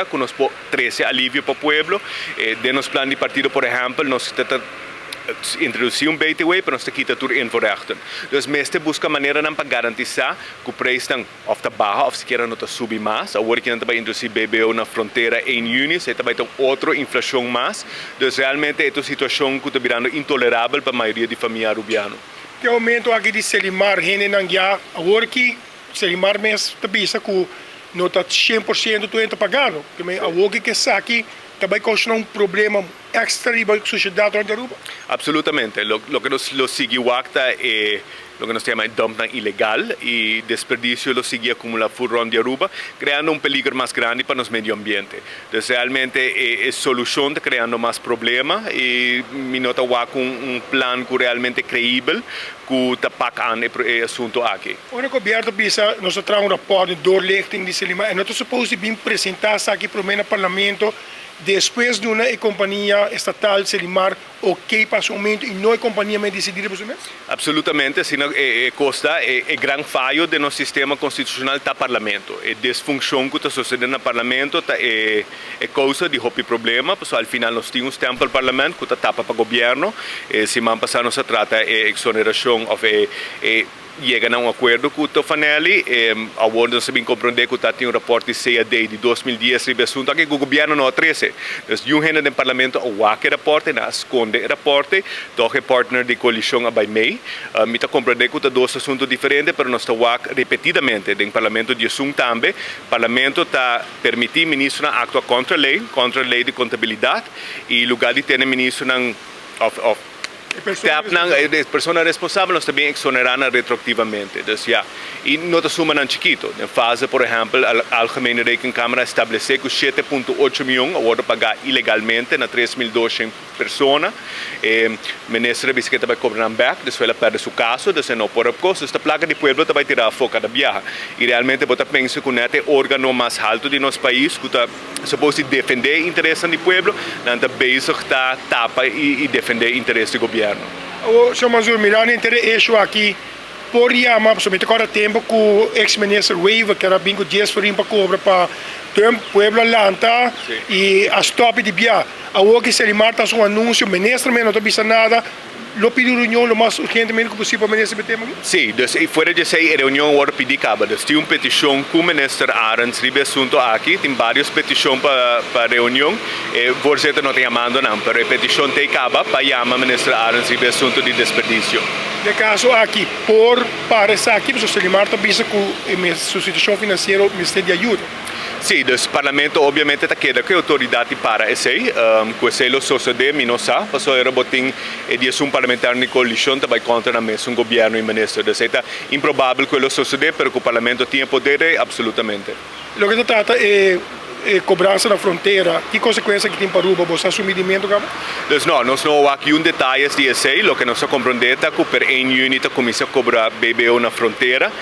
que nos 13 alívio para o pueblo. De nos plan de partido, por exemplo, nós introduzir BTW para nós quita tudo invorechten. Dus meeste busca maneira para garantizar que o preço está of tá baixo, of sequer não está subir mais. Agora que não vai introduzir BBO na fronteira em junho, você vai ter outra inflação mais. Dus realmente é uma situação que está virando intolerável para a maioria de família rubiana. Que aumento aqui de Selimar, rende nangyá, agora que Selimar mesmo está bisa que não está 100% tu entra pagando. Porque agora que essa aqui também causa problema extra para a sociedade onde Aruba. Absolutamente. Lo que nos sigue é lo que nos chama dumping ilegal e desperdício lo sigue acumula furrón de Aruba, criando peligro mais grande para o meio ambiente. Então, realmente, é solução de criando mais problema e me nota com plan que realmente creível que tapak o assunto aqui. O governo bisa, nós trazemos rapport de doorlichting de Selimar e nós estamos suposto de apresentar aqui para o parlamento depois de uma companhia estatal Selimar, ok para o momento e não a companhia me decidir por isso? Absolutamente, senão costa é grande falho do nosso sistema constitucional do parlamento. A desfunção que está sucedendo no parlamento é causa de houve problema, porque ao final nós temos tempo no parlamento que está tapa para o governo, se man passar não se trata de exoneração ou chega a acordo com o Tofanelli, agora nós sabemos compreender que tem rapport de CAD de 2010 sobre o assunto, que o governo não oferece. Então, gente do parlamento o rapport, não esconde o rapport, então é partner de coalição a BAIMEI, me está compreender que tem dois assuntos diferentes, mas nós estamos repetidamente no parlamento de assunto também, o parlamento está permitindo o ministro actuar contra a lei de contabilidade, e lugar de ter o ministro as pessoas responsáveis nós também exoneram retroativamente. E não está sumando chiquito. Na fase, por exemplo, a Algemene Rekencâmara estabeleceu que 7,8 milhões agora pagar ilegalmente na 3.200 pessoas. O ministro disse que vai cobrar back, depois ela perde seu caso, depois não por coisa. Esta placa de pueblo vai tirar a foca da viagem. E realmente eu penso que é o órgão mais alto de nosso país, que está suposto defender o interesse do pueblo, não está basic está tapa e defender o interesse do governo. O senhor Manzur, mirando isso aqui, por Yama, somente agora tempo que o ex-ministro Waiver, que era bem que 10 para cobra para o pueblo Atlanta e a stop de Bia. Agora que Selimar está um anúncio, o ministro não está pensando nada, lo pediu reunião o mais urgentemente que possível para o ministro BTM? Sim, então, fora de ser a reunião agora pedir cabo, tem uma petição com o ministro Arens sobre o assunto aqui, tem várias petições para a reunião, você não tem chamado não, mas a petição tem cabo para chamar o ministro Arens sobre o assunto de desperdício. De caso aqui, para essa aqui, o Selimar está pensando que a sua situação financeira precisa de ajuda. Sim, o parlamento obviamente está querendo que a autoridade para esse, que esse lo sucede, não sabe, porque era botin de parlamentar de coalição também contra mesmo governo e ministro. Então, é improvável que lo suceda, mas que o parlamento tenha poder, absolutamente. O que trata é cobrança na fronteira, que consequência que tem para Aruba? Você assumimento, cara? Então, nós não há aqui detalhes de esse, o que nós compreendemos é que per em unidade começa a cobrar BBO na fronteira.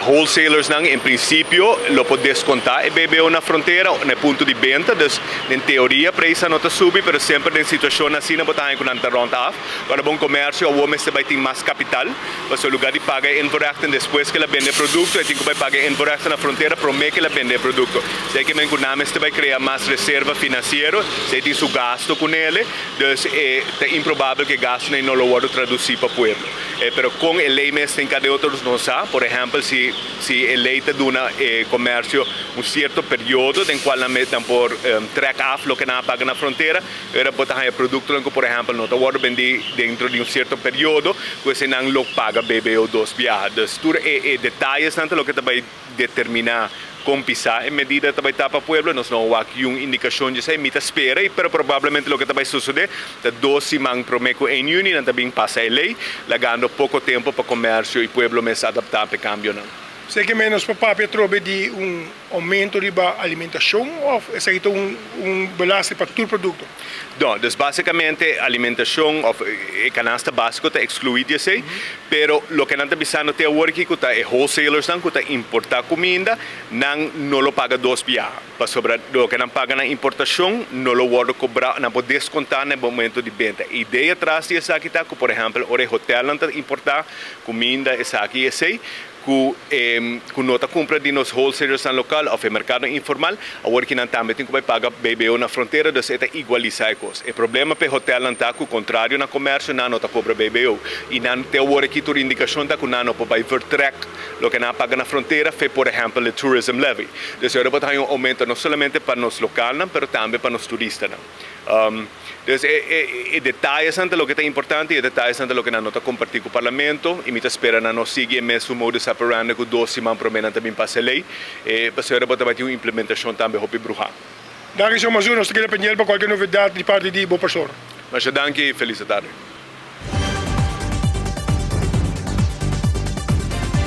Wholesalers em princípio lo pode descontar e BBO na fronteira no ponto de venda, então em teoria preço não está subindo, mas sempre em situação assim não botar com nada ronda af. Agora bom comércio o homem vai ter mais capital, mas o lugar de pagar invorechten depois que ele vende produto, ele tem que pagar invorechten na fronteira para que ele vende produto. Sei que o nome vai criar mais reserva financeira, sei tem seu gasto com ele, então é improvável que gasto não lo vou traduzir para o povo. Mas com a lei mesmo tem cada outro não sabe, por exemplo, se a lei te dá comércio certo período em qual não por track off o que não paga na fronteira, era botar o produto que, por exemplo, não está vender dentro de certo período, que se não lo paga BBO 2 viadas. Tudo detalhes tanto o que vai determinar com pisar em medida que vai estar para o povo, nós não há aqui uma indicação de ser mita espera, mas provavelmente o que vai suceder é 12 man prometo em junho, também passa a lei, lagando pouco tempo para o comércio e o povo se adaptar para o câmbio. Sei que menos para trobe de aumento de alimentação ou é belasting para todo o produto? Não, então basicamente alimentação ou canasta básica está excluída assim, pero o que não está pensando até agora que é wholesalers que está importar comida, não lo paga dois viagens. Para sobre o que não paga na importação, não lo pode cobrar, não pode descontar no momento de venda. A ideia atrás disso aqui está que, por exemplo, o hotel não está importar comida essa aqui assim, que nota compra de nos wholesalers na local ou no mercado informal, agora que não também tem que pagar BBO na fronteira, então é igualizar os. O problema para o hotel não está, que o contrário na comércio não nota cobra BBO. E não tem agora que a indicação da que não pode vertrek, o que não paga na fronteira, foi por exemplo o tourism levy. Então agora tem aumento não somente para nos local, mas também para nos turistas. Então, detalhes são o que é importante e detalhes são o que não está compartilhando com o parlamento e me espera não seguir o mesmo modo de operando que 12 semanas prometem também para a lei e para ser para ter uma implementação também para Bruja. Dank u zo, Mazur. Nós queremos pedir para qualquer novidade de parte de Boa Pastor. Mas danke e feliz tarde.